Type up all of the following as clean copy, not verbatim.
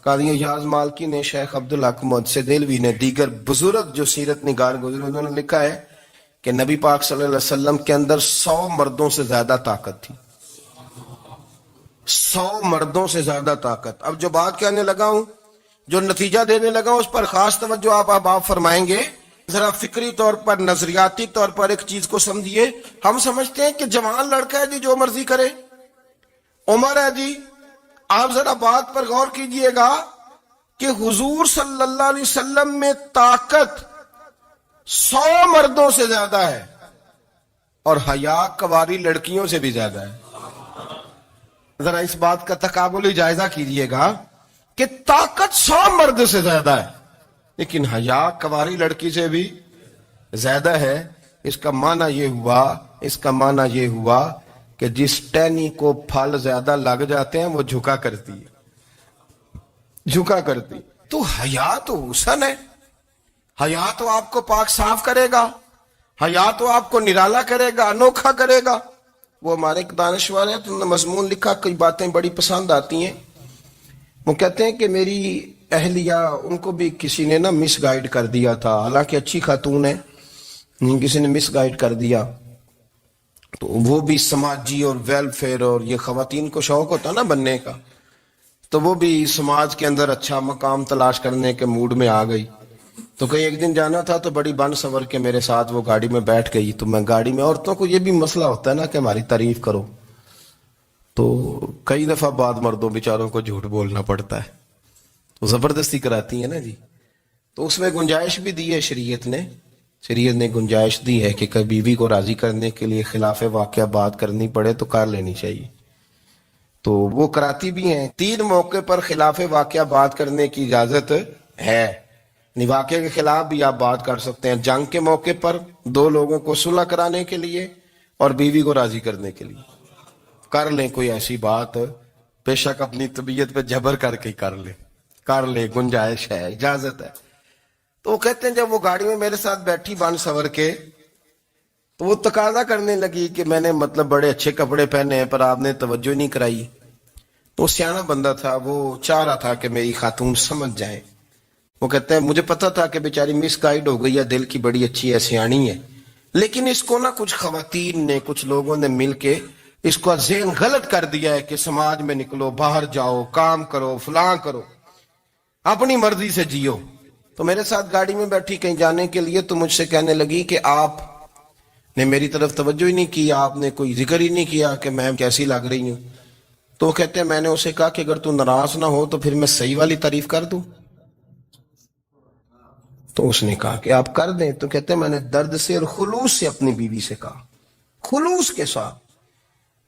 قاضی ایاز مالکی نے، شیخ عبدالحق محدث دہلوی نے، دیگر بزرگ جو سیرت نگار گزرے انہوں نے لکھا ہے کہ نبی پاک صلی اللہ علیہ وسلم کے اندر 100 مردوں سے زیادہ طاقت تھی. 100 مردوں سے زیادہ طاقت. اب جو بات کہنے لگا ہوں، جو نتیجہ دینے لگا ہوں، اس پر خاص توجہ آپ فرمائیں گے. ذرا فکری طور پر، نظریاتی طور پر ایک چیز کو سمجھیے. ہم سمجھتے ہیں کہ جوان لڑکا ہے جی، جو مرضی کرے، عمر ہے جی. آپ ذرا بات پر غور کیجئے گا کہ حضور صلی اللہ علیہ وسلم میں طاقت 100 مردوں سے زیادہ ہے اور حیا کواری لڑکیوں سے بھی زیادہ ہے. ذرا اس بات کا تقابلی جائزہ کیجئے گا کہ طاقت 100 مرد سے زیادہ ہے لیکن حیا کواری لڑکی سے بھی زیادہ ہے. اس کا معنی یہ ہوا کہ جس ٹہنی کو پھل زیادہ لگ جاتے ہیں وہ جھکا کرتی. تو حیا تو حسن ہے، حیا تو آپ کو پاک صاف کرے گا، حیا تو آپ کو نرالا کرے گا، انوکھا کرے گا. وہ ہمارے ایک دانشور ہیں، انہوں نے مضمون لکھا، کئی باتیں بڑی پسند آتی ہیں. وہ کہتے ہیں کہ میری اہلیہ، ان کو بھی کسی نے مس گائیڈ کر دیا تھا، حالانکہ اچھی خاتون ہے، کسی نے مس گائیڈ کر دیا. تو وہ بھی سماجی اور ویلفیئر، اور یہ خواتین کو شوق ہوتا نا بننے کا، تو وہ بھی سماج کے اندر اچھا مقام تلاش کرنے کے موڈ میں آ گئی. تو کہیں ایک دن جانا تھا تو بڑی بن سور کے میرے ساتھ وہ گاڑی میں بیٹھ گئی. تو میں گاڑی میں، عورتوں کو یہ بھی مسئلہ ہوتا ہے نا کہ ہماری تعریف کرو، تو کئی دفعہ بعد مردوں بیچاروں کو جھوٹ بولنا پڑتا ہے، تو زبردستی کراتی ہیں نا جی. تو اس میں گنجائش بھی دی ہے شریعت نے گنجائش دی ہے کہ کبھی بیوی کو راضی کرنے کے لیے خلاف واقعہ بات کرنی پڑے تو کر لینی چاہیے. تو وہ کراتی بھی ہیں. 3 موقع پر خلاف واقعہ بات کرنے کی اجازت ہے. واقعے کے خلاف بھی آپ بات کر سکتے ہیں، جنگ کے موقع پر 2 لوگوں کو صلح کرانے کے لیے اور بیوی کو راضی کرنے کے لیے کر لیں کوئی ایسی بات، بے شک اپنی طبیعت پہ جبر کر کے کر لیں، گنجائش ہے، اجازت ہے. تو وہ کہتے ہیں جب وہ گاڑی میں میرے ساتھ بیٹھی بن سور کے، تو وہ تقاضا کرنے لگی کہ میں نے بڑے اچھے کپڑے پہنے ہیں پر آپ نے توجہ نہیں کرائی. وہ سیانا بندہ تھا، وہ چاہ رہا تھا کہ میری خاتون سمجھ جائے. وہ کہتے ہیں مجھے پتا تھا کہ بیچاری مس گائیڈ ہو گئی ہے، دل کی بڑی اچھی ہے، سیانی ہے، لیکن اس کو کچھ خواتین نے، کچھ لوگوں نے مل کے اس کو ذہن غلط کر دیا ہے کہ سماج میں نکلو، باہر جاؤ، کام کرو، فلاں کرو، اپنی مرضی سے جیو. تو میرے ساتھ گاڑی میں بیٹھی کہیں جانے کے لیے، تو مجھ سے کہنے لگی کہ آپ نے میری طرف توجہ ہی نہیں کی، آپ نے کوئی ذکر ہی نہیں کیا کہ میں کیسی لگ رہی ہوں. تو کہتے ہیں میں نے اسے کہا کہ اگر تو ناراض نہ ہو تو پھر میں صحیح والی تعریف کر دوں. تو اس نے کہا کہ آپ کر دیں. تو کہتے ہیں میں نے درد سے اور خلوص سے اپنی بیوی سے کہا، خلوص کے ساتھ.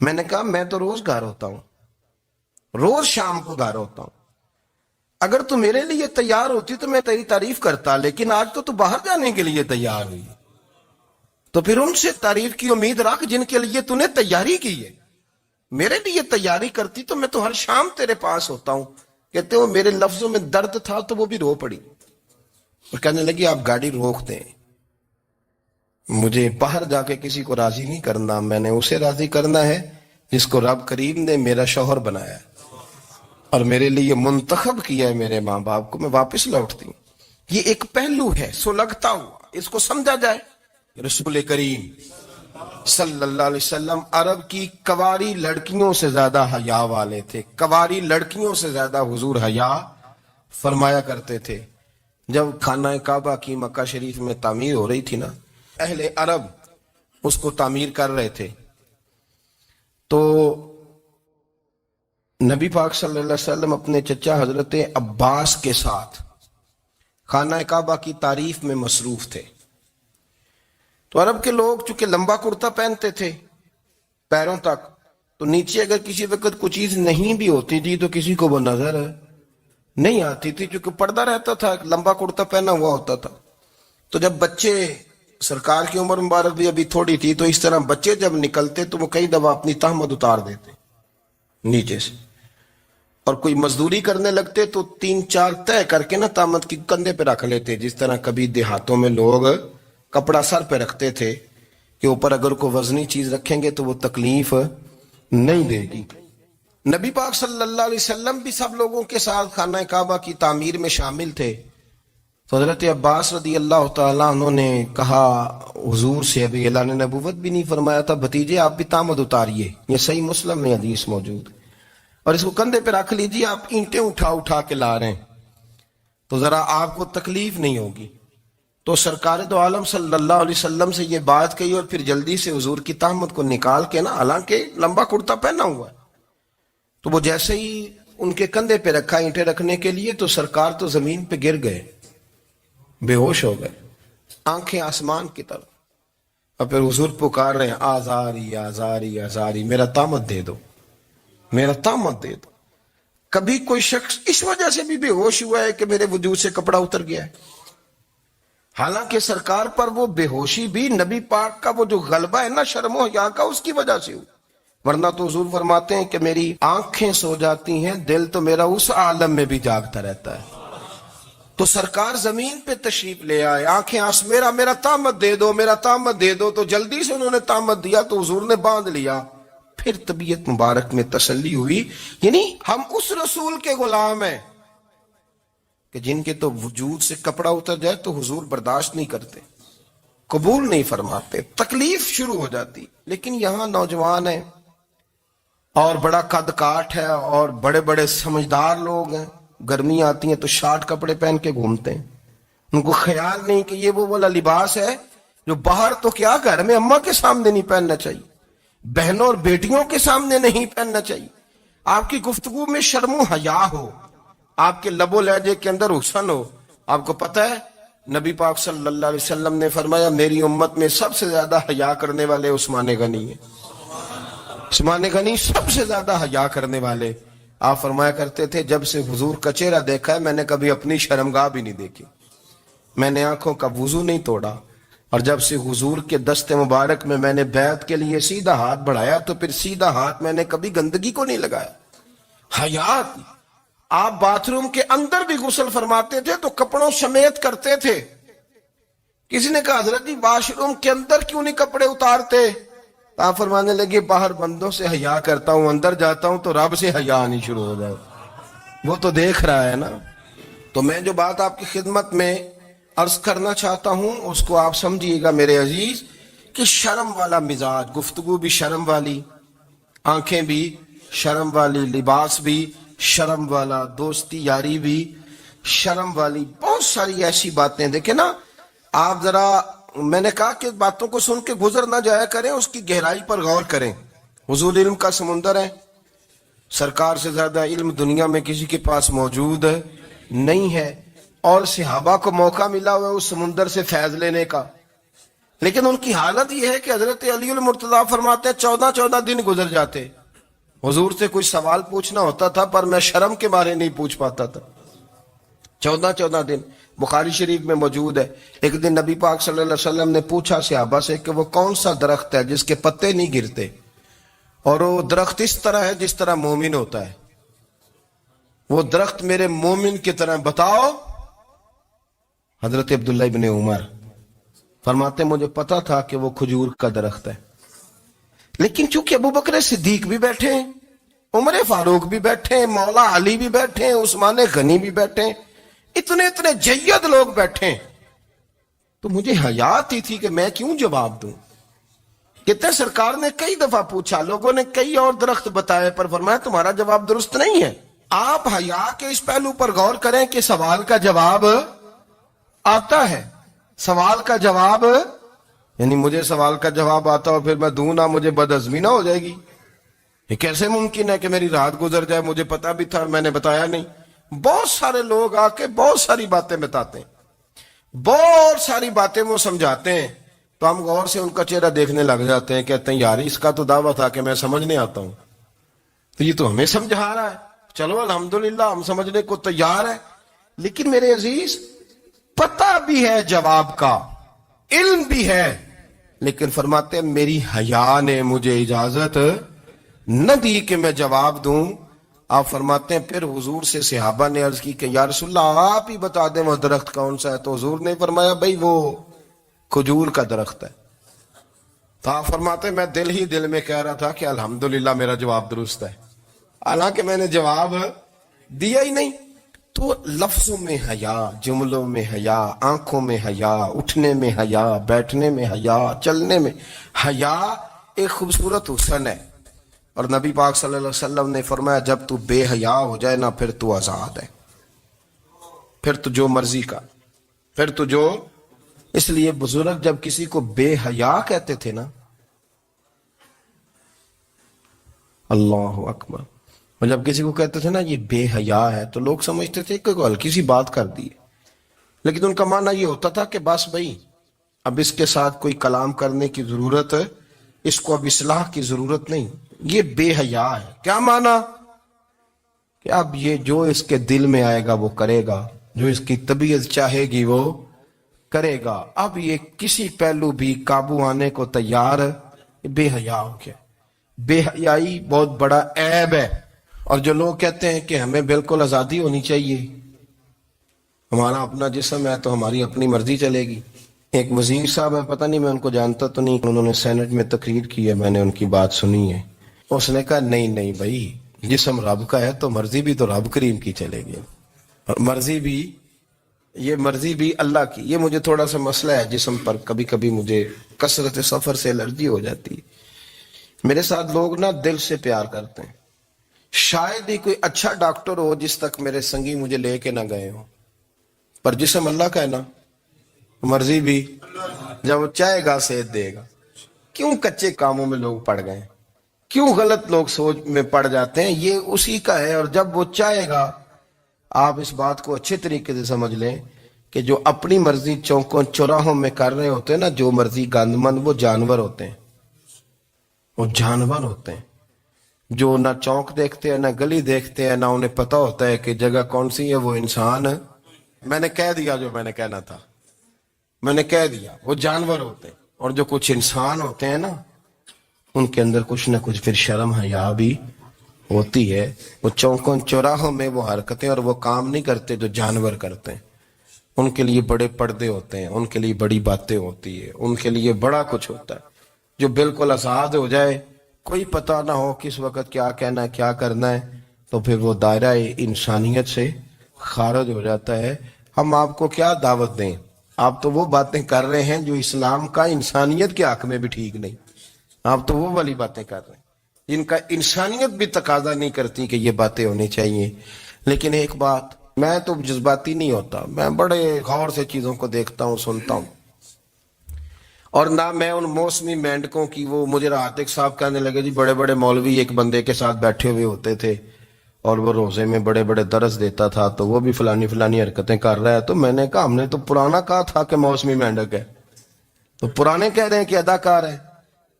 میں نے کہا میں تو روز گھر ہوتا ہوں، روز شام کو گھر ہوتا ہوں، اگر تو میرے لیے تیار ہوتی تو میں تیری تعریف کرتا، لیکن آج تو باہر جانے کے لیے تیار ہوئی، تو پھر ان سے تعریف کی امید رکھ جن کے لیے تو نے تیاری کی ہے. میرے لیے تیاری کرتی تو میں تو ہر شام تیرے پاس ہوتا ہوں. کہتے وہ میرے لفظوں میں درد تھا تو وہ بھی رو پڑی اور کہنے لگی آپ گاڑی روک دیں، مجھے باہر جا کے کسی کو راضی نہیں کرنا، میں نے اسے راضی کرنا ہے جس کو رب کریم نے میرا شوہر بنایا ہے اور میرے لیے منتخب کیا ہے میرے ماں باپ کو. میں واپس لوٹتی ہوں. یہ ایک پہلو ہے سلگتا ہوا، اس کو سمجھا جائے. رسول کریم صلی اللہ علیہ وسلم عرب کی کواری لڑکیوں سے زیادہ حیا والے تھے. کواری لڑکیوں سے زیادہ حضور حیا فرمایا کرتے تھے. جب خانہ کعبہ کی مکہ شریف میں تعمیر ہو رہی تھی نا، اہل عرب اس کو تعمیر کر رہے تھے، تو نبی پاک صلی اللہ علیہ وسلم اپنے چچا حضرت عباس کے ساتھ خانہ کعبہ کی تعریف میں مصروف تھے. تو عرب کے لوگ چونکہ لمبا کرتا پہنتے تھے پیروں تک، تو نیچے اگر کسی وقت کوئی چیز نہیں بھی ہوتی تھی تو کسی کو وہ نظر نہیں آتی تھی، چونکہ پردہ رہتا تھا، لمبا کرتا پہنا ہوا ہوتا تھا. تو جب بچے، سرکار کی عمر مبارک بھی ابھی تھوڑی تھی، تو اس طرح بچے جب نکلتے تو وہ کئی دفعہ اپنی تہمت اتار دیتے نیچے سے، اور کوئی مزدوری کرنے لگتے تو 3-4 طے کر کے تہمت کی کندھے پہ رکھ لیتے. جس طرح کبھی دیہاتوں میں لوگ کپڑا سر پہ رکھتے تھے کہ اوپر اگر کوئی وزنی چیز رکھیں گے تو وہ تکلیف نہیں دے گی. نبی پاک صلی اللہ علیہ وسلم بھی سب لوگوں کے ساتھ خانہ کعبہ کی تعمیر میں شامل تھے. تو حضرت عباس رضی اللہ تعالیٰ عنہ نے کہا حضور سے، ابھی اعلان نبوت بھی نہیں فرمایا تھا، بھتیجے آپ بھی تامد اتاریے. یہ صحیح مسلم میں حدیث موجود، اور اس کو کندھے پہ رکھ لیجیے، آپ اینٹیں اٹھا اٹھا کے لا رہے ہیں تو ذرا آپ کو تکلیف نہیں ہوگی. تو سرکار دو عالم صلی اللہ علیہ وسلم سے یہ بات کہی، اور پھر جلدی سے حضور کی تہمت کو نکال کے نا، حالانکہ لمبا کرتا پہنا ہوا ہے، تو وہ جیسے ہی ان کے کندھے پہ رکھا اینٹیں رکھنے کے لیے، تو سرکار تو زمین پہ گر گئے، بے ہوش ہو گئے، آنکھیں آسمان کی طرف. اور پھر حضور پکار رہے ہیں، آزاری آزاری آزاری، میرا تامت دے دو، میرا تامت دے دو. کبھی کوئی شخص اس وجہ سے بھی بے ہوش ہوا ہے کہ میرے وجود سے کپڑا اتر گیا ہے؟ حالانکہ سرکار پر وہ بے ہوشی بھی نبی پاک کا وہ جو غلبہ ہے نا شرم و حیا کا، اس کی وجہ سے ہوئی. ورنہ تو حضور فرماتے ہیں کہ میری آنکھیں سو جاتی ہیں، دل تو میرا اس عالم میں بھی جاگتا رہتا ہے. تو سرکار زمین پہ تشریف لے آئے، آنکھیں میرا تامت دے دو، میرا تامت دے دو. تو جلدی سے انہوں نے تامت دیا تو حضور نے باندھ لیا. پھر طبیعت مبارک میں تسلی ہوئی. یعنی ہم اس رسول کے غلام ہیں کہ جن کے تو وجود سے کپڑا اتر جائے تو حضور برداشت نہیں کرتے، قبول نہیں فرماتے، تکلیف شروع ہو جاتی. لیکن یہاں نوجوان ہیں اور بڑا قد کاٹ ہے اور بڑے بڑے سمجھدار لوگ ہیں، گرمی آتی ہیں تو شارٹ کپڑے پہن کے گھومتے ہیں. ان کو خیال نہیں کہ یہ وہ والا لباس ہے جو باہر تو کیا گھر میں اماں کے سامنے نہیں پہننا چاہیے، بہنوں اور بیٹیوں کے سامنے نہیں پہننا چاہیے. آپ کی گفتگو میں شرم و حیا ہو، آپ کے لب و لہجے کے اندر حسن ہو. آپ کو پتہ ہے نبی پاک صلی اللہ علیہ وسلم نے فرمایا میری امت میں سب سے زیادہ حیا کرنے والے عثمان غنی ہیں. عثمان غنی سب سے زیادہ حیا کرنے والے. آپ فرمایا کرتے تھے جب سے حضور کا چہرہ دیکھا ہے میں نے کبھی اپنی شرمگاہ بھی نہیں دیکھی، میں نے آنکھوں کا وضو نہیں توڑا، اور جب سے حضور کے دست مبارک میں نے بیعت کے لیے سیدھا ہاتھ بڑھایا تو پھر سیدھا ہاتھ میں نے کبھی گندگی کو نہیں لگایا. حیات. آپ باتھ روم کے اندر بھی غسل فرماتے تھے تو کپڑوں سمیت کرتے تھے. کسی نے کہا حضرت جی واش روم کے اندر کیوں نہیں کپڑے اتارتے؟ آپ فرمانے لگے باہر بندوں سے حیا کرتا ہوں، اندر جاتا ہوں تو رب سے حیا آنی شروع ہو جائے، وہ تو دیکھ رہا ہے نا. تو میں جو بات آپ کی خدمت میں عرض کرنا چاہتا ہوں اس کو آپ سمجھیے گا میرے عزیز، کہ شرم والا مزاج، گفتگو بھی شرم والی، آنکھیں بھی شرم والی، لباس بھی شرم والا، دوستی یاری بھی شرم والی، بہت ساری ایسی باتیں. دیکھیں نا آپ ذرا، میں نے کہا کہ باتوں کو سن کے گزر نہ جایا کریں، اس کی گہرائی پر غور کریں. حضور علم کا سمندر ہے، سرکار سے زیادہ علم دنیا میں کسی کے پاس موجود نہیں ہے، اور صحابہ کو موقع ملا ہوا ہے اس سمندر سے فیض لینے کا. لیکن ان کی حالت یہ ہے کہ حضرت علی المرتضیٰ فرماتے ہیں 14 دن گزر جاتے، حضور سے کوئی سوال پوچھنا ہوتا تھا پر میں شرم کے بارے نہیں پوچھ پاتا تھا. 14 دن بخاری شریف میں موجود ہے. ایک دن نبی پاک صلی اللہ علیہ وسلم نے پوچھا صحابہ سے کہ وہ کون سا درخت ہے جس کے پتے نہیں گرتے، اور وہ درخت اس طرح ہے جس طرح مومن ہوتا ہے. وہ درخت میرے مومن کی طرح بتاؤ. حضرت عبداللہ ابن عمر فرماتے مجھے پتا تھا کہ وہ کھجور کا درخت ہے، لیکن چونکہ ابو بکر صدیق بھی بیٹھے ہیں، عمر فاروق بھی بیٹھے ہیں، مولا علی بھی بیٹھے ہیں، عثمان غنی بھی بیٹھے ہیں، اتنے جید لوگ بیٹھے ہیں، تو مجھے حیا آتی تھی کہ میں کیوں جواب دوں. کہتے سرکار نے کئی دفعہ پوچھا، لوگوں نے کئی اور درخت بتائے، پر فرمایا تمہارا جواب درست نہیں ہے. آپ حیا کے اس پہلو پر غور کریں کہ سوال کا جواب آتا ہے. سوال کا جواب، یعنی مجھے سوال کا جواب آتا اور پھر میں دوں نہ، مجھے بدعزمی نہ ہو جائے گی. یہ کیسے ممکن ہے کہ میری رات گزر جائے، مجھے پتا بھی تھا اور میں نے بتایا نہیں. بہت سارے لوگ آ کے بہت ساری باتیں بتاتے ہیں، بہت ساری باتیں وہ سمجھاتے ہیں، تو ہم غور سے ان کا چہرہ دیکھنے لگ جاتے ہیں، کہتے ہیں یار اس کا تو دعویٰ تھا کہ میں سمجھنے آتا ہوں، تو یہ تو ہمیں سمجھا رہا ہے. چلو الحمدللہ ہم سمجھنے کو تیار ہیں. لیکن میرے عزیز پتہ بھی ہے جواب کا، علم بھی ہے، لیکن فرماتے ہیں میری حیا نے مجھے اجازت نہ دی کہ میں جواب دوں. آپ فرماتے ہیں پھر حضور سے صحابہ نے عرض کی کہ یا رسول اللہ آپ ہی بتا دیں وہ درخت کون سا ہے. تو حضور نے فرمایا بھئی وہ کھجور کا درخت ہے. تو آپ فرماتے ہیں میں دل ہی دل میں کہہ رہا تھا کہ الحمدللہ میرا جواب درست ہے. حالانکہ میں نے جواب دیا ہی نہیں. تو لفظوں میں حیا، جملوں میں حیا، آنکھوں میں حیا، اٹھنے میں حیا، بیٹھنے میں حیا، چلنے میں حیا ایک خوبصورت حسن ہے. اور نبی پاک صلی اللہ علیہ وسلم نے فرمایا جب تو بے حیا ہو جائے نا پھر تو آزاد ہے، پھر تو جو مرضی کا، پھر تو جو. اس لیے بزرگ جب کسی کو بے حیا کہتے تھے نا، اللہ اکبر، اور جب کسی کو کہتے تھے نا یہ بے حیا ہے تو لوگ سمجھتے تھے کہ کوئی ہلکی سی بات کر دی، لیکن ان کا معنی یہ ہوتا تھا کہ بس بھائی اب اس کے ساتھ کوئی کلام کرنے کی ضرورت ہے، اس کو اب اصلاح کی ضرورت نہیں، یہ بے حیا ہے. کیا معنی؟ کہ اب یہ جو اس کے دل میں آئے گا وہ کرے گا، جو اس کی طبیعت چاہے گی وہ کرے گا، اب یہ کسی پہلو بھی قابو آنے کو تیار ہے. بے حیا ہو گیا. بے حیائی بہت بڑا عیب ہے. اور جو لوگ کہتے ہیں کہ ہمیں بالکل آزادی ہونی چاہیے، ہمارا اپنا جسم ہے تو ہماری اپنی مرضی چلے گی. ایک وزیر صاحب ہے، پتہ نہیں میں ان کو جانتا تو نہیں، انہوں نے سینٹ میں تقریر کی ہے، میں نے ان کی بات سنی ہے. اس نے کہا نہیں بھائی، جسم رب کا ہے تو مرضی بھی تو رب کریم کی چلے گی، اور مرضی بھی اللہ کی. یہ مجھے تھوڑا سا مسئلہ ہے جسم پر، کبھی کبھی مجھے کثرت سفر سے الرجی ہو جاتی ہے. میرے ساتھ لوگ نا دل سے پیار کرتے ہیں. شاید ہی کوئی اچھا ڈاکٹر ہو جس تک میرے سنگی مجھے لے کے نہ گئے ہوں، پر جسم اللہ کا ہے نا، مرضی بھی جب وہ چاہے گا صحت دے گا. کیوں کچے کاموں میں لوگ پڑ گئے، کیوں غلط لوگ سوچ میں پڑ جاتے ہیں؟ یہ اسی کا ہے. اور جب وہ چاہے گا، آپ اس بات کو اچھے طریقے سے سمجھ لیں کہ جو اپنی مرضی چوکوں چوراہوں میں کر رہے ہوتے ہیں نا، جو مرضی گند مند، وہ جانور ہوتے ہیں. وہ جانور ہوتے ہیں جو نہ چوک دیکھتے ہیں، نہ گلی دیکھتے ہیں، نہ انہیں پتہ ہوتا ہے کہ جگہ کون سی ہے. وہ انسان ہے. میں نے کہہ دیا جو میں نے کہنا تھا، میں نے کہہ دیا. وہ جانور ہوتے ہیں. اور جو کچھ انسان ہوتے ہیں نا، ان کے اندر کچھ نہ کچھ پھر شرم حیا بھی ہوتی ہے. وہ چوکوں چوراہوں میں وہ حرکتیں اور وہ کام نہیں کرتے جو جانور کرتے ہیں. ان کے لیے بڑے پردے ہوتے ہیں، ان کے لیے بڑی باتیں ہوتی ہے، ان کے لیے بڑا کچھ ہوتا ہے. جو بالکل آزاد ہو جائے، کوئی پتہ نہ ہو کس وقت کیا کہنا ہے کیا کرنا ہے، تو پھر وہ دائرہ انسانیت سے خارج ہو جاتا ہے. ہم آپ کو کیا دعوت دیں؟ آپ تو وہ باتیں کر رہے ہیں جو اسلام کا انسانیت کے حق میں بھی ٹھیک نہیں. آپ تو وہ والی باتیں کر رہے ہیں جن کا انسانیت بھی تقاضا نہیں کرتی کہ یہ باتیں ہونی چاہیے. لیکن ایک بات، میں تو جذباتی نہیں ہوتا، میں بڑے غور سے چیزوں کو دیکھتا ہوں، سنتا ہوں. اور نہ میں ان موسمی مینڈکوں کی، وہ مجھے رات ایک صاحب کہنے لگے جی بڑے بڑے مولوی ایک بندے کے ساتھ بیٹھے ہوئے ہوتے تھے اور وہ روزے میں بڑے بڑے درس دیتا تھا تو وہ بھی فلانی حرکتیں کر رہا ہے. تو میں نے کہا ہم نے تو پرانا کہا تھا کہ موسمی مینڈک ہے، تو پرانے کہہ رہے ہیں کہ اداکار ہے.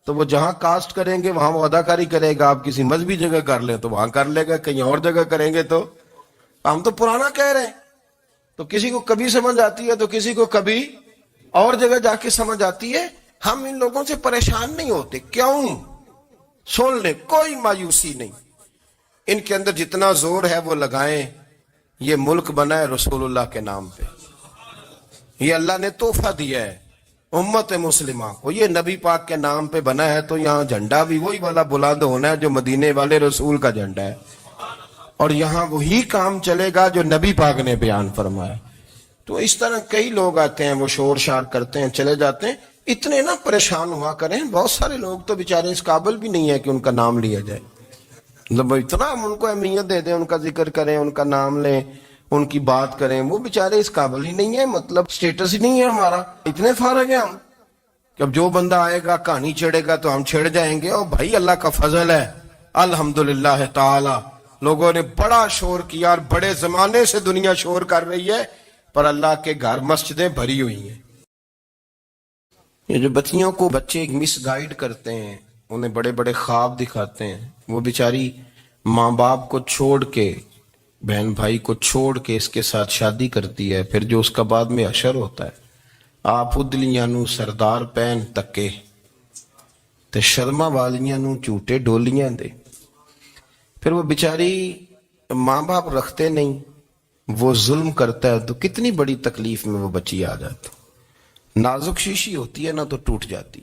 تو وہ جہاں کاسٹ کریں گے وہاں وہ اداکاری کرے گا. آپ کسی مذہبی جگہ کر لیں تو وہاں کر لے گا، کہیں اور جگہ کریں گے تو ہم تو پرانا کہہ رہے ہیں. تو کسی کو کبھی سمجھ آتی ہے تو کسی کو کبھی اور جگہ جا کے سمجھ آتی ہے. ہم ان لوگوں سے پریشان نہیں ہوتے. کیوں؟ سن لیں، کوئی مایوسی نہیں. ان کے اندر جتنا زور ہے وہ لگائیں. یہ ملک بنا ہے رسول اللہ کے نام پہ، یہ اللہ نے تحفہ دیا ہے امت مسلمہ کو. یہ نبی پاک کے نام پہ بنا ہے تو یہاں جھنڈا بھی وہی والا بلند ہونا ہے جو مدینے والے رسول کا جھنڈا ہے، اور یہاں وہی کام چلے گا جو نبی پاک نے بیان فرمایا. تو اس طرح کئی لوگ آتے ہیں، وہ شور شار کرتے ہیں، چلے جاتے ہیں. اتنے نہ پریشان ہوا کریں. بہت سارے لوگ تو بیچارے اس قابل بھی نہیں ہے کہ ان کا نام لیا جائے. مطلب اتنا ہم ان کو اہمیت دے دیں، ان کا ذکر کریں، ان کا نام لیں، ان کی بات کریں، وہ بیچارے اس قابل ہی نہیں ہے. مطلب سٹیٹس ہی نہیں ہے ہمارا. اتنے فارغ ہیں ہم کہ اب جو بندہ آئے گا کہانی چھیڑے گا تو ہم چھیڑ جائیں گے. اور بھائی اللہ کا فضل ہے الحمدللہ تعالی، لوگوں نے بڑا شور کیا اور بڑے زمانے سے دنیا شور کر رہی ہے، پر اللہ کے گھر مسجدیں بھری ہوئی ہیں. یہ جو بچیوں کو بچے مس گائیڈ کرتے ہیں، انہیں بڑے بڑے خواب دکھاتے ہیں، وہ بیچاری ماں باپ کو چھوڑ کے، بہن بھائی کو چھوڑ کے اس کے ساتھ شادی کرتی ہے. پھر جو اس کا بعد میں حشر ہوتا ہے، آپ ادلیاں نو سردار پہن تکے تے شرما والیاں نو جھوٹے ڈولیاں دے. پھر وہ بیچاری ماں باپ رکھتے نہیں، وہ ظلم کرتا ہے تو کتنی بڑی تکلیف میں وہ بچی آ جاتی. نازک شیشی ہوتی ہے نا تو ٹوٹ جاتی.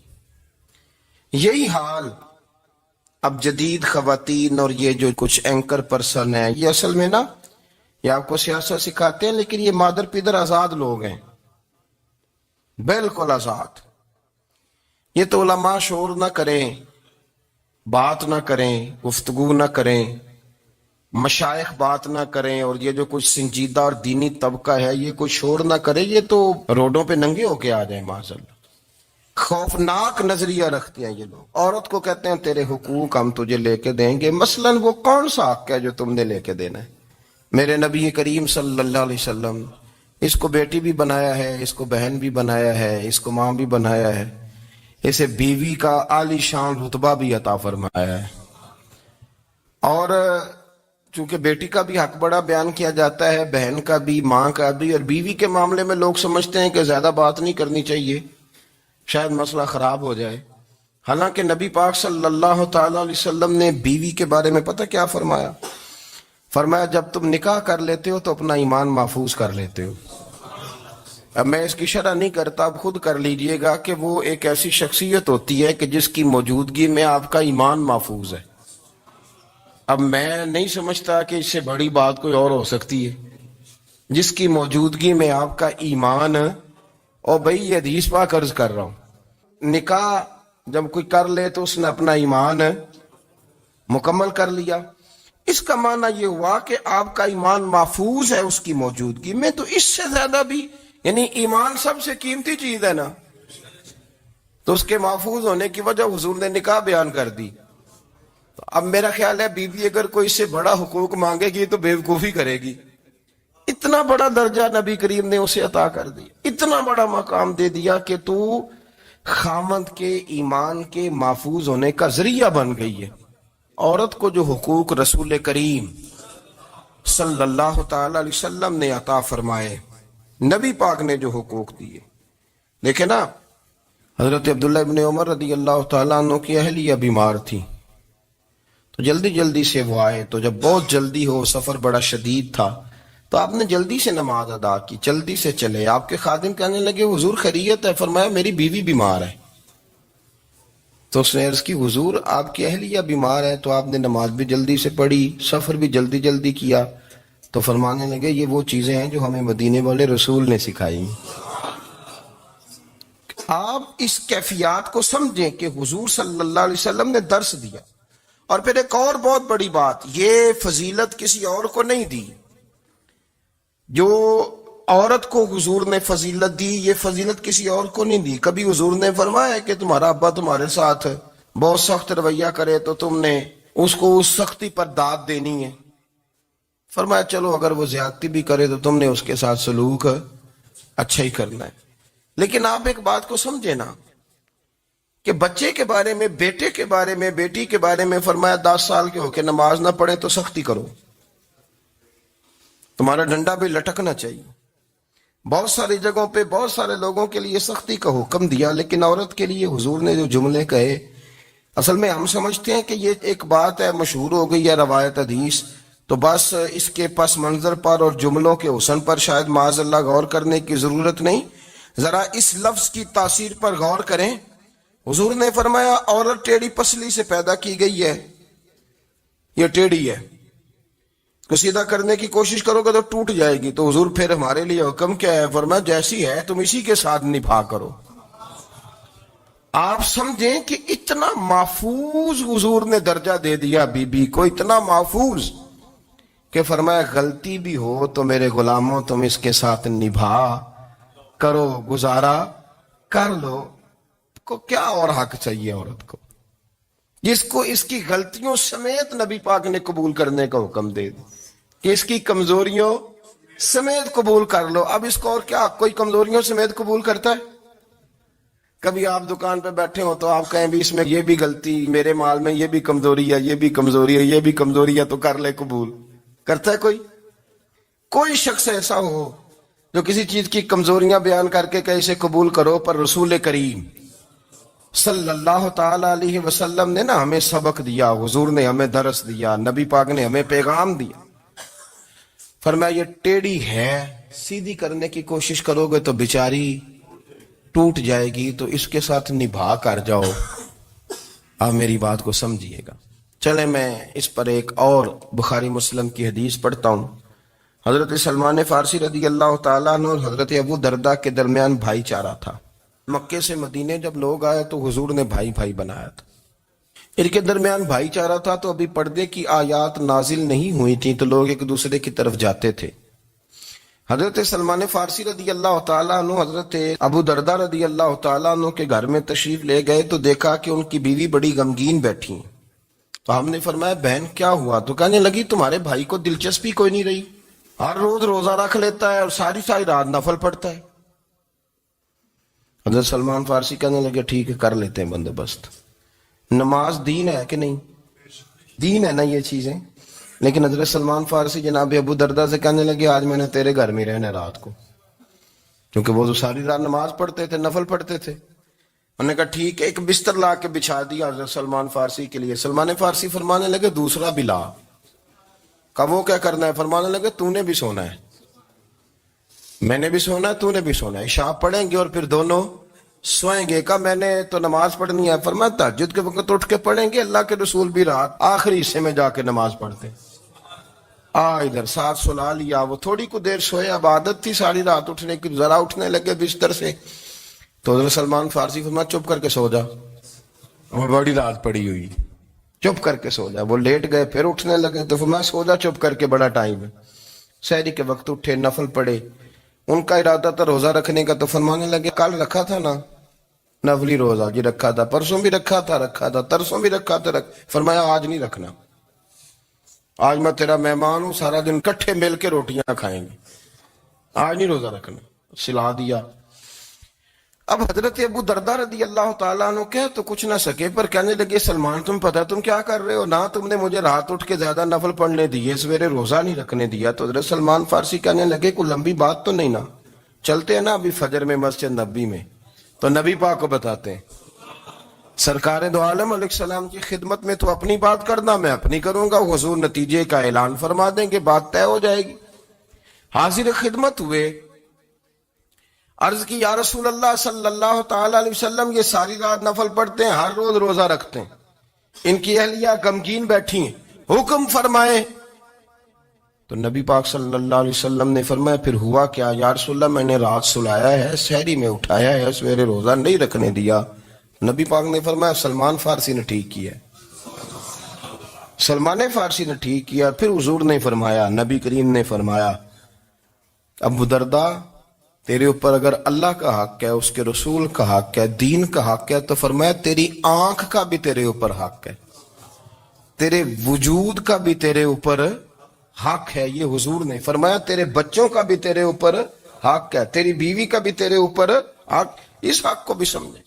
یہی حال اب جدید خواتین اور یہ جو کچھ اینکر پرسن ہیں، یہ اصل میں نا یہ آپ کو سیاست سکھاتے ہیں، لیکن یہ مادر پیدر آزاد لوگ ہیں، بالکل آزاد۔ یہ تو علماء شور نہ کریں، بات نہ کریں، گفتگو نہ کریں، مشائخ بات نہ کریں، اور یہ جو کچھ سنجیدہ اور دینی طبقہ ہے یہ کوئی شور نہ کرے، یہ تو روڈوں پہ ننگے ہو کے آ جائیں معاذاللہ۔ خوفناک نظریہ رکھتے ہیں یہ لوگ۔ عورت کو کہتے ہیں تیرے حقوق ہم تجھے لے کے دیں گے، مثلاً وہ کون سا حق ہے جو تم نے لے کے دینا ہے؟ میرے نبی کریم صلی اللہ علیہ وسلم اس کو بیٹی بھی بنایا ہے، اس کو بہن بھی بنایا ہے، اس کو ماں بھی بنایا ہے، اسے بیوی کا عالی شان رتبہ بھی عطا فرمایا ہے۔ اور چونکہ بیٹی کا بھی حق بڑا بیان کیا جاتا ہے، بہن کا بھی، ماں کا بھی، اور بیوی کے معاملے میں لوگ سمجھتے ہیں کہ زیادہ بات نہیں کرنی چاہیے، شاید مسئلہ خراب ہو جائے۔ حالانکہ نبی پاک صلی اللہ تعالی علیہ وسلم نے بیوی کے بارے میں پتہ کیا فرمایا؟ فرمایا جب تم نکاح کر لیتے ہو تو اپنا ایمان محفوظ کر لیتے ہو۔ اب میں اس کی شرح نہیں کرتا، اب خود کر لیجئے گا کہ وہ ایک ایسی شخصیت ہوتی ہے کہ جس کی موجودگی میں آپ کا ایمان محفوظ ہے۔ اب میں نہیں سمجھتا کہ اس سے بڑی بات کوئی اور ہو سکتی ہے، جس کی موجودگی میں آپ کا ایمان، اور بھئی یہ حدیث پاک عرض کر رہا ہوں، نکاح جب کوئی کر لے تو اس نے اپنا ایمان مکمل کر لیا۔ اس کا معنی یہ ہوا کہ آپ کا ایمان محفوظ ہے اس کی موجودگی میں، تو اس سے زیادہ بھی، یعنی ایمان سب سے قیمتی چیز ہے نا، تو اس کے محفوظ ہونے کی وجہ حضور نے نکاح بیان کر دی۔ تو اب میرا خیال ہے بیوی اگر کوئی اس سے بڑا حقوق مانگے گی تو بیوقوفی کرے گی۔ اتنا بڑا درجہ نبی کریم نے اسے عطا کر دیا، اتنا بڑا مقام دے دیا کہ تو خامند کے ایمان کے محفوظ ہونے کا ذریعہ بن گئی ہے۔ عورت کو جو حقوق رسول کریم صلی اللہ تعالی علیہ وسلم نے عطا فرمائے، نبی پاک نے جو حقوق دیے، دیکھیں نا، حضرت عبداللہ ابن عمر رضی اللہ تعالیٰ عنہ کی اہلیہ بیمار تھی، تو جلدی جلدی سے وہ آئے، تو جب بہت جلدی ہو، سفر بڑا شدید تھا، تو آپ نے جلدی سے نماز ادا کی، جلدی سے چلے۔ آپ کے خادم کہنے لگے حضور خیریت ہے؟ فرمایا میری بیوی بیمار ہے۔ تو اس نے عرض کی حضور آپ کی اہلیہ بیمار ہے، تو آپ نے نماز بھی جلدی سے پڑھی، سفر بھی جلدی جلدی کیا۔ تو فرمانے لگے یہ وہ چیزیں ہیں جو ہمیں مدینے والے رسول نے سکھائی۔ آپ اس کیفیات کو سمجھیں کہ حضور صلی اللہ علیہ وسلم نے درس دیا۔ اور پھر ایک اور بہت بڑی بات، یہ فضیلت کسی اور کو نہیں دی، جو عورت کو حضور نے فضیلت دی، یہ فضیلت کسی اور کو نہیں دی۔ کبھی حضور نے فرمایا کہ تمہارا ابا تمہارے ساتھ بہت سخت رویہ کرے تو تم نے اس کو اس سختی پر داد دینی ہے؟ فرمایا چلو اگر وہ زیادتی بھی کرے تو تم نے اس کے ساتھ سلوک اچھا ہی کرنا ہے۔ لیکن آپ ایک بات کو سمجھے نا کہ بچے کے بارے میں، بیٹے کے بارے میں، بیٹی کے بارے میں فرمایا 10 سال کے ہو کے نماز نہ پڑھے تو سختی کرو، تمہارا ڈنڈا بھی لٹکنا چاہیے۔ بہت ساری جگہوں پہ بہت سارے لوگوں کے لیے سختی کا حکم دیا، لیکن عورت کے لیے حضور نے جو جملے کہے، اصل میں ہم سمجھتے ہیں کہ یہ ایک بات ہے، مشہور ہو گئی ہے روایت حدیث، تو بس اس کے پس منظر پر اور جملوں کے حسن پر شاید معاذ اللہ غور کرنے کی ضرورت نہیں۔ ذرا اس لفظ کی تاثیر پر غور کریں۔ حضور نے فرمایا عورت ٹیڑھی پسلی سے پیدا کی گئی ہے، یہ ٹیڑھی ہے، کو سیدھا کرنے کی کوشش کرو گے تو ٹوٹ جائے گی۔ تو حضور پھر ہمارے لیے حکم کیا ہے؟ فرمایا جیسی ہے تم اسی کے ساتھ نبھا کرو۔ آپ سمجھیں کہ اتنا محفوظ حضور نے درجہ دے دیا بی بی کو، اتنا محفوظ کہ فرمایا غلطی بھی ہو تو میرے غلاموں تم اس کے ساتھ نبھا کرو، گزارا کر لو۔ کو کیا اور حق چاہیے عورت کو، جس کو اس کی غلطیوں سمیت نبی پاک نے قبول کرنے کا حکم دے دی کہ اس کی کمزوریوں سمیت قبول کر لو۔ اب اس کو اور کیا کوئی کمزوریوں سمیت قبول کرتا ہے؟ کبھی آپ دکان پہ بیٹھے ہو تو آپ کہیں بھی اس میں یہ بھی غلطی، میرے مال میں یہ بھی کمزوری ہے، یہ بھی کمزوری ہے، یہ بھی کمزوری ہے، تو کر لے قبول؟ کرتا ہے کوئی؟ کوئی شخص ایسا ہو جو کسی چیز کی کمزوریاں بیان کر کے کہ اسے قبول کرو؟ پر رسول کریم صلی اللہ تعالی علیہ وسلم نے نا ہمیں سبق دیا، حضور نے ہمیں درس دیا، نبی پاک نے ہمیں پیغام دیا۔ فرمایا یہ ٹیڑھی ہے، سیدھی کرنے کی کوشش کرو گے تو بیچاری ٹوٹ جائے گی، تو اس کے ساتھ نبھا کر جاؤ۔ آپ میری بات کو سمجھیے گا۔ چلے میں اس پر ایک اور بخاری مسلم کی حدیث پڑھتا ہوں. حضرت سلمان فارسی رضی اللہ تعالیٰ عنہ اور حضرت ابو دردہ کے درمیان بھائی چارہ تھا. مکے سے مدینے جب لوگ آئے تو حضور نے بھائی بھائی بنایا تھا. ان کے درمیان بھائی چارہ تھا تو ابھی پردے کی آیات نازل نہیں ہوئی تھیں تو لوگ ایک دوسرے کی طرف جاتے تھے. حضرت سلمان فارسی رضی اللہ تعالیٰ عنہ حضرت ابو دردہ رضی اللہ تعالیٰ عنہ کے گھر میں تشریف لے گئے تو دیکھا کہ ان کی بیوی بڑی غمگین بیٹھی ہیں. تو ہم نے فرمایا بہن کیا ہوا؟ تو کہنے لگی تمہارے بھائی کو دلچسپی کوئی نہیں رہی، ہر روز روزہ رکھ لیتا ہے اور ساری ساری رات نفل پڑھتا ہے. حضرت سلمان فارسی کہنے لگے ٹھیک ہے کر لیتے ہیں بندوبست. نماز دین ہے کہ نہیں؟ دین ہے نا یہ چیزیں. لیکن حضرت سلمان فارسی جناب ابو دردہ سے کہنے لگے آج میں نے تیرے گھر میں رہنا رات کو، کیونکہ وہ تو ساری رات نماز پڑھتے تھے، نفل پڑھتے تھے. انہوں نے کہا ٹھیک ہے. ایک بستر لا کے بچھا دیا حضرت سلمان فارسی کے لیے. سلمان فارسی فرمانے لگے دوسرا بھی لا. کہا وہ کیا کرنا ہے؟ فرمانے لگے تو نے بھی سونا ہے، میں نے بھی سونا ہے، تو نے بھی سونا ہے. عشاء پڑھیں گے اور پھر دونوں سوئیں گے. کہا میں نے تو نماز پڑھنی ہے. فرمایا تہجد کے وقت اٹھ کے پڑھیں گے. اللہ کے رسول بھی رات آخری حصے میں جا کے نماز پڑھتے. ادھر ساتھ سلا لیا. وہ تھوڑی کو دیر سوئے، اب عادت تھی ساری رات اٹھنے کی. ذرا اٹھنے لگے بستر سے تو حضرت سلمان فارسی فرمایا چپ کر کے سو جا، اور بڑی رات پڑی ہوئی، چپ کر کے سو جا. وہ لیٹ گئے، پھر اٹھنے لگے تو فرمایا سو جا چپ کر کے، بڑا ٹائم ہے. سحری کے وقت اٹھے، نفل پڑھے. ان کا ارادہ تھا روزہ رکھنے کا. تو فرمانے لگے کل رکھا تھا نا نفلی روزہ؟ جی رکھا تھا. پرسوں بھی رکھا تھا، ترسوں بھی رکھا تھا. فرمایا آج نہیں رکھنا، آج میں تیرا مہمان ہوں، سارا دن کٹھے مل کے روٹیاں کھائیں گے، آج نہیں روزہ رکھنا. سلا دیا. اب حضرت ابو دردہ رضی اللہ تعالیٰ عنہ کہہ تو کچھ نہ سکے، پر کہنے لگے سلمان تم پتہ تم کیا کر رہے ہو؟ نہ تم نے مجھے رات اٹھ کے زیادہ نفل پڑھنے دیے، سویرے روزہ نہیں رکھنے دیا. تو حضرت سلمان فارسی کہنے لگے کوئی لمبی بات تو نہیں نا، چلتے ہیں نا ابھی فجر میں مسجد نبی میں، تو نبی پاک کو بتاتے ہیں. سرکار دو عالم علیہ السلام کی خدمت میں تو اپنی بات کرنا، میں اپنی کروں گا. حضور نتیجے کا اعلان فرما دیں گے، بات طے ہو جائے گی. حاضر خدمت ہوئے، عرض کی یا رسول اللہ صلی اللہ تعالی علیہ وسلم یہ ساری رات نفل پڑھتے ہیں، ہر روز روزہ رکھتے ہیں، ان کی اہلیہ غمگین بیٹھی ہیں، حکم فرمائیں. تو نبی پاک صلی اللہ علیہ وسلم نے فرمایا پھر ہوا کیا؟ یا رسول اللہ میں نے رات سلایا ہے، سحری میں اٹھایا ہے، سویرے روزہ نہیں رکھنے دیا. نبی پاک نے فرمایا سلمان فارسی نے ٹھیک کیا، سلمان فارسی نے ٹھیک کیا. پھر حضور نے فرمایا، نبی کریم نے فرمایا ابو دردہ تیرے اوپر اگر اللہ کا حق ہے، اس کے رسول کا حق ہے، دین کا حق ہے، تو فرمایا تیری آنکھ کا بھی تیرے اوپر حق ہے، تیرے وجود کا بھی تیرے اوپر حق ہے. یہ حضور نے فرمایا تیرے بچوں کا بھی تیرے اوپر حق ہے، تیری بیوی کا بھی تیرے اوپر حق. اس حق کو بھی سمجھے.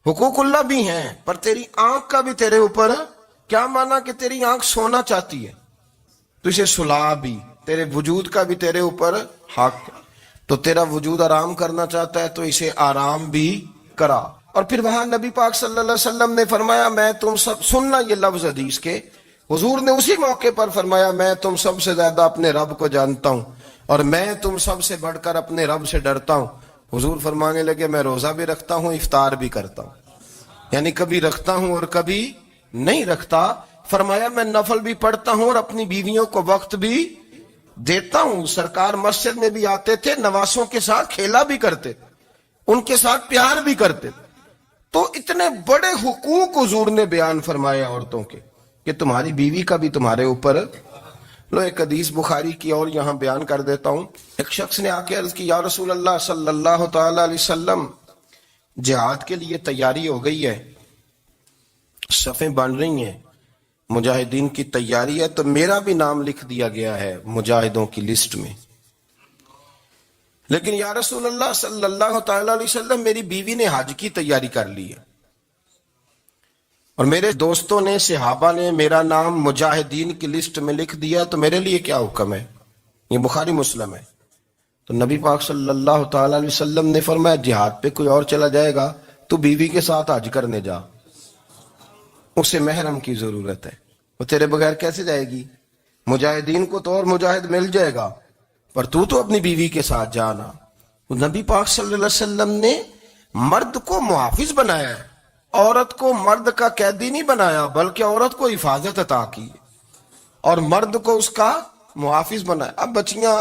حقوق اللہ بھی ہیں، پر تیری آنکھ کا بھی تیرے اوپر. کیا مانا کہ تیری آنکھ سونا چاہتی ہے تو اسے سلا بھی، تیرے وجود کا بھی تیرے اوپر حق. تو تیرا وجود آرام کرنا چاہتا ہے تو اسے آرام بھی کرا. اور پھر وہاں نبی پاک صلی اللہ علیہ وسلم نے فرمایا میں تم سب، سننا یہ لفظ حدیث کے، حضور نے اسی موقع پر فرمایا میں تم سب سے زیادہ اپنے رب کو جانتا ہوں اور میں تم سب سے بڑھ کر اپنے رب سے ڈرتا ہوں. حضور فرمانے لگے میں روزہ بھی رکھتا ہوں، افطار بھی کرتا ہوں، یعنی کبھی رکھتا ہوں اور کبھی نہیں رکھتا. فرمایا میں نفل بھی پڑھتا ہوں اور اپنی بیویوں کو وقت بھی دیتا ہوں. سرکار مسجد میں بھی آتے تھے، نواسوں کے ساتھ کھیلا بھی کرتے، ان کے ساتھ پیار بھی کرتے. تو اتنے بڑے حقوق حضور نے بیان فرمائے عورتوں کے کہ تمہاری بیوی کا بھی تمہارے اوپر. لو ایک حدیث بخاری کی اور یہاں بیان کر دیتا ہوں. ایک شخص نے آ کے عرض کی یا رسول اللہ صلی اللہ تعالی علیہ وسلم جہاد کے لیے تیاری ہو گئی ہے، صفیں بن رہی ہیں، مجاہدین کی تیاری ہے، تو میرا بھی نام لکھ دیا گیا ہے مجاہدوں کی لسٹ میں، لیکن یا رسول اللہ صلی اللہ تعالی علیہ وسلم میری بیوی نے حج کی تیاری کر لی ہے اور میرے دوستوں نے، صحابہ نے میرا نام مجاہدین کی لسٹ میں لکھ دیا، تو میرے لیے کیا حکم ہے؟ یہ بخاری مسلم ہے. تو نبی پاک صلی اللہ تعالی علیہ وسلم نے فرمایا جہاد پہ کوئی اور چلا جائے گا تو بیوی کے ساتھ حج کرنے جا، اسے محرم کی ضرورت ہے، وہ تیرے بغیر کیسے جائے گی؟ مجاہدین کو تو اور مجاہد مل جائے گا، پر تو اپنی بیوی کے ساتھ جانا. نبی پاک صلی اللہ علیہ وسلم نے مرد کو محافظ بنایا ہے، عورت کو مرد کا قیدی نہیں بنایا بلکہ عورت کو حفاظت عطا کی اور مرد کو اس کا محافظ بنایا. اب بچیاں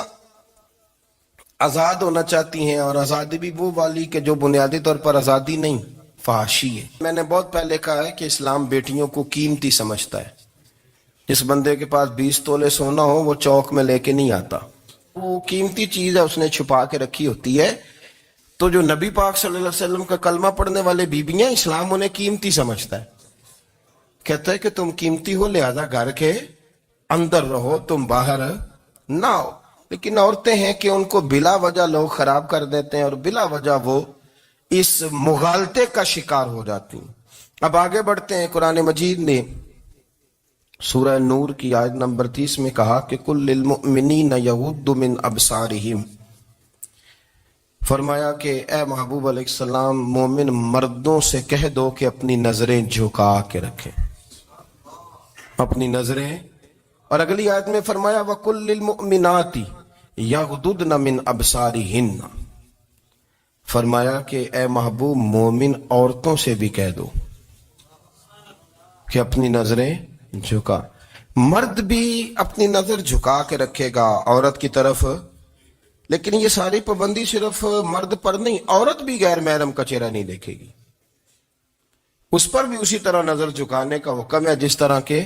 آزاد ہونا چاہتی ہیں اور آزادی بھی وہ والی کہ جو بنیادی طور پر آزادی نہیں فحاشی ہے. میں نے بہت پہلے کہا ہے کہ اسلام بیٹیوں کو قیمتی سمجھتا ہے. جس بندے کے پاس 20 تولے سونا ہو وہ چوک میں لے کے نہیں آتا, وہ قیمتی چیز ہے, اس نے چھپا کے رکھی ہوتی ہے. تو جو نبی پاک صلی اللہ علیہ وسلم کا کلمہ پڑھنے والے بیویاں, اسلام انہیں قیمتی سمجھتا ہے. کہتا ہے کہ تم قیمتی ہو لہذا گھر کے اندر رہو, تم باہر نہ ہو. لیکن عورتیں ہیں کہ ان کو بلا وجہ لوگ خراب کر دیتے ہیں اور بلا وجہ وہ اس مغالطے کا شکار ہو جاتی ہیں. اب آگے بڑھتے ہیں. قرآن مجید نے سورہ نور کی آیت نمبر 30 میں کہا کہ کل للمؤمنین یغضوا من ابصارہم, فرمایا کہ اے محبوب علیہ السلام مومن مردوں سے کہہ دو کہ اپنی نظریں جھکا کے رکھیں, اپنی نظریں. اور اگلی آیت میں فرمایا وَقُلْ لِلْمُؤْمِنَاتِ يَغْضُضْنَ مِنْ أَبْصَارِهِنَّ, فرمایا کہ اے محبوب مومن عورتوں سے بھی کہہ دو کہ اپنی نظریں جھکا. مرد بھی اپنی نظر جھکا کے رکھے گا عورت کی طرف, لیکن یہ ساری پابندی صرف مرد پر نہیں, عورت بھی غیر محرم کا چہرہ نہیں دیکھے گی, اس پر بھی اسی طرح نظر جھکانے کا حکم ہے جس طرح کے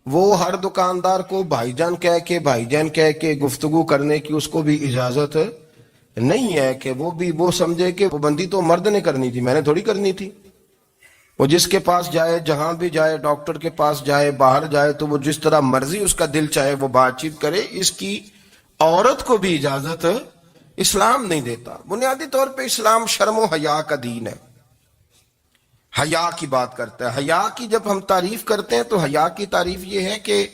وہ ہر دکاندار کو بھائی جان کہہ کے گفتگو کرنے کی اس کو بھی اجازت نہیں ہے کہ وہ سمجھے کہ پابندی تو مرد نے کرنی تھی, میں نے تھوڑی کرنی تھی. وہ جس کے پاس جائے, جہاں بھی جائے, ڈاکٹر کے پاس جائے, باہر جائے, تو وہ جس طرح مرضی اس کا دل چاہے وہ بات چیت کرے, اس کی عورت کو بھی اجازت اسلام نہیں دیتا. بنیادی طور پہ اسلام شرم و حیا کا دین ہے, حیا کی بات کرتا ہے. حیا کی جب ہم تعریف کرتے ہیں تو حیا کی تعریف یہ ہے کہ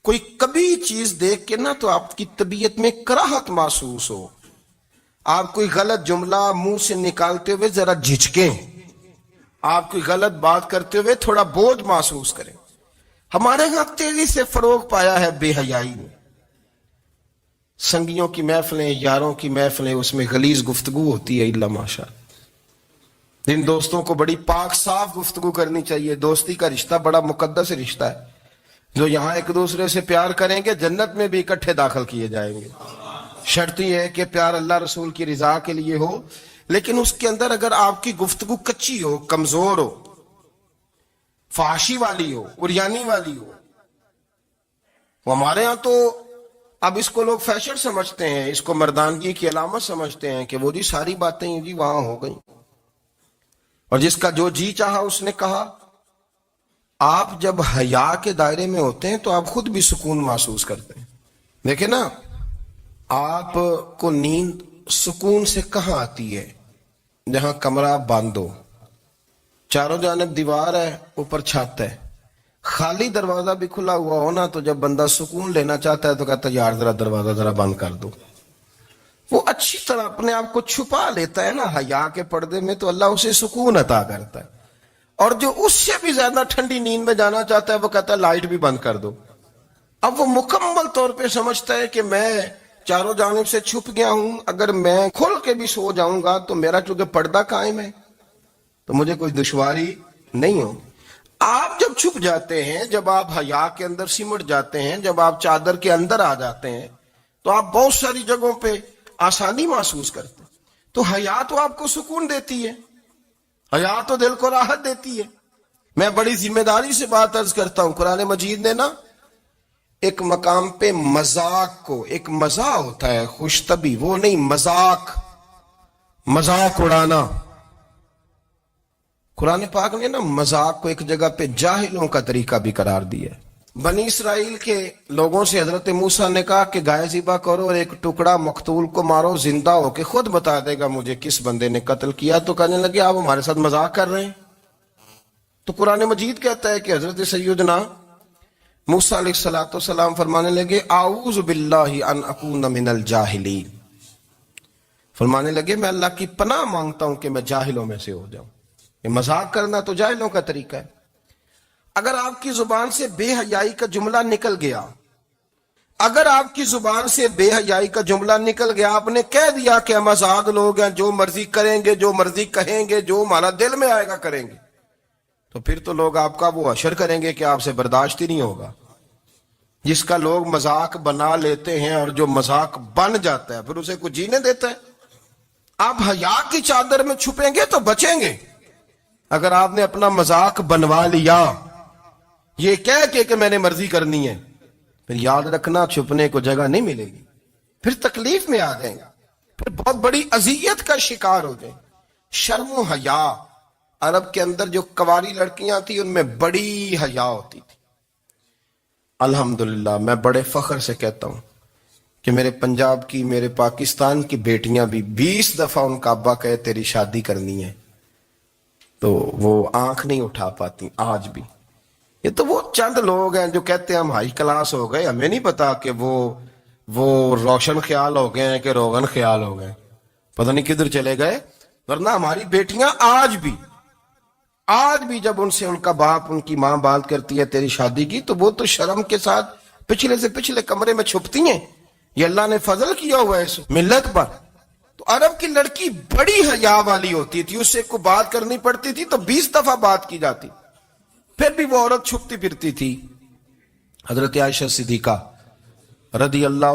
کوئی کبھی چیز دیکھ کے نا تو آپ کی طبیعت میں کراہت محسوس ہو, آپ کوئی غلط جملہ منہ سے نکالتے ہوئے ذرا جھجکیں, آپ کوئی غلط بات کرتے ہوئے تھوڑا بوجھ محسوس کریں. ہمارے ہاں تیزی سے فروغ پایا ہے بے حیائی میں. سنگیوں کی محفلیں, یاروں کی محفلیں, اس میں غلیظ گفتگو ہوتی ہے. الا ماشاء اللہ, جن دوستوں کو بڑی پاک صاف گفتگو کرنی چاہیے. دوستی کا رشتہ بڑا مقدس رشتہ ہے, جو یہاں ایک دوسرے سے پیار کریں گے جنت میں بھی اکٹھے داخل کیے جائیں گے. شرط یہ ہے کہ پیار اللہ رسول کی رضا کے لیے ہو, لیکن اس کے اندر اگر آپ کی گفتگو کچی ہو, کمزور ہو, فحاشی والی ہو, عریانی والی ہو. وہ ہمارے ہاں تو اب اس کو لوگ فیشن سمجھتے ہیں, اس کو مردانگی کی علامت سمجھتے ہیں کہ وہ جی ساری باتیں جی وہاں ہو گئیں اور جس کا جو جی چاہا اس نے کہا. آپ جب حیا کے دائرے میں ہوتے ہیں تو آپ خود بھی سکون محسوس کرتے ہیں. دیکھیں نا, آپ کو نیند سکون سے کہاں آتی ہے؟ جہاں کمرہ بند ہو, چاروں جانب دیوار ہے, اوپر چھت ہے, خالی دروازہ بھی کھلا ہوا ہونا تو جب بندہ سکون لینا چاہتا ہے تو کہتا ہے یار ذرا دروازہ ذرا بند کر دو. وہ اچھی طرح اپنے آپ کو چھپا لیتا ہے نا حیا کے پردے میں, تو اللہ اسے سکون عطا کرتا ہے. اور جو اس سے بھی زیادہ ٹھنڈی نیند میں جانا چاہتا ہے وہ کہتا ہے لائٹ بھی بند کر دو. اب وہ مکمل طور پہ سمجھتا ہے کہ میں چاروں جانب سے چھپ گیا ہوں, اگر میں کھل کے بھی سو جاؤں گا تو میرا چونکہ پردہ قائم ہے تو مجھے کوئی دشواری نہیں ہو. آپ جب چھپ جاتے ہیں, جب آپ حیا کے اندر سمٹ جاتے ہیں, جب آپ چادر کے اندر آ جاتے ہیں تو آپ بہت ساری جگہوں پہ آسانی محسوس کرتے ہیں. تو حیا تو آپ کو سکون دیتی ہے, حیا تو دل کو راحت دیتی ہے. میں بڑی ذمہ داری سے بات عرض کرتا ہوں, قرآن مجید نے نا ایک مقام پہ مذاق کو, ایک مزاح ہوتا ہے خوش طبی, وہ نہیں مذاق, مذاق اڑانا. قرآن پاک نے نا مذاق کو ایک جگہ پہ جاہلوں کا طریقہ بھی قرار دیا ہے. بنی اسرائیل کے لوگوں سے حضرت موسیٰ نے کہا کہ گائے ذبح کرو اور ایک ٹکڑا مقتول کو مارو, زندہ ہو کے خود بتا دے گا مجھے کس بندے نے قتل کیا. تو کہنے لگے آپ ہمارے ساتھ مذاق کر رہے ہیں. تو قرآن مجید کہتا ہے کہ حضرت سیدنا موسیٰ علیہ السلام فرمانے لگے اعوذ باللہ ان اکون من الجاہلین, فرمانے لگے میں اللہ کی پناہ مانگتا ہوں کہ میں جاہلوں میں سے ہو جاؤں. یہ مذاق کرنا تو جاہلوں کا طریقہ ہے. اگر آپ کی زبان سے بے حیائی کا جملہ نکل گیا, اگر آپ کی زبان سے بے حیائی کا جملہ نکل گیا, آپ نے کہہ دیا کہ ہم آزاد لوگ ہیں, جو مرضی کریں گے, جو مرضی کہیں گے, جو ہمارا دل میں آئے گا کریں گے, تو پھر تو لوگ آپ کا وہ حشر کریں گے کہ آپ سے برداشت ہی نہیں ہوگا. جس کا لوگ مذاق بنا لیتے ہیں اور جو مذاق بن جاتا ہے پھر اسے کوئی جینے دیتا ہے. آپ حیا کی چادر میں چھپیں گے تو بچیں گے. اگر آپ نے اپنا مذاق بنوا لیا یہ کہہ کے کہ میں نے مرضی کرنی ہے، پھر یاد رکھنا چھپنے کو جگہ نہیں ملے گی، پھر تکلیف میں آ جائیں گے، پھر بہت بڑی اذیت کا شکار ہو جائیں. شرم و حیا، عرب کے اندر جو کنواری لڑکیاں تھیں ان میں بڑی حیا ہوتی تھی. الحمدللہ میں بڑے فخر سے کہتا ہوں کہ میرے پنجاب کی، میرے پاکستان کی بیٹیاں بھی 20 دفعہ ان کا ابا کہے تیری شادی کرنی ہے تو وہ آنکھ نہیں اٹھا پاتی آج بھی. یہ تو وہ چند لوگ ہیں جو کہتے ہیں ہم ہائی کلاس ہو گئے، ہمیں نہیں پتا کہ وہ روشن خیال ہو گئے ہیں کہ روغن خیال ہو گئے، پتہ نہیں کدھر چلے گئے. ورنہ ہماری بیٹیاں آج بھی جب ان سے ان کا باپ، ان کی ماں بات کرتی ہے تیری شادی کی تو وہ تو شرم کے ساتھ پچھلے سے پچھلے کمرے میں چھپتی ہیں. یہ اللہ نے فضل کیا ہوا ہے اس ملت پر. تو عرب کی لڑکی بڑی حیا والی ہوتی تھی، اس سے کوئی بات کرنی پڑتی تھی تو 20 دفعہ بات کی جاتی، پھر بھی وہ عورت چھپتی پھرتی تھی. حضرت عائشہ صدیقہ رضی اللہ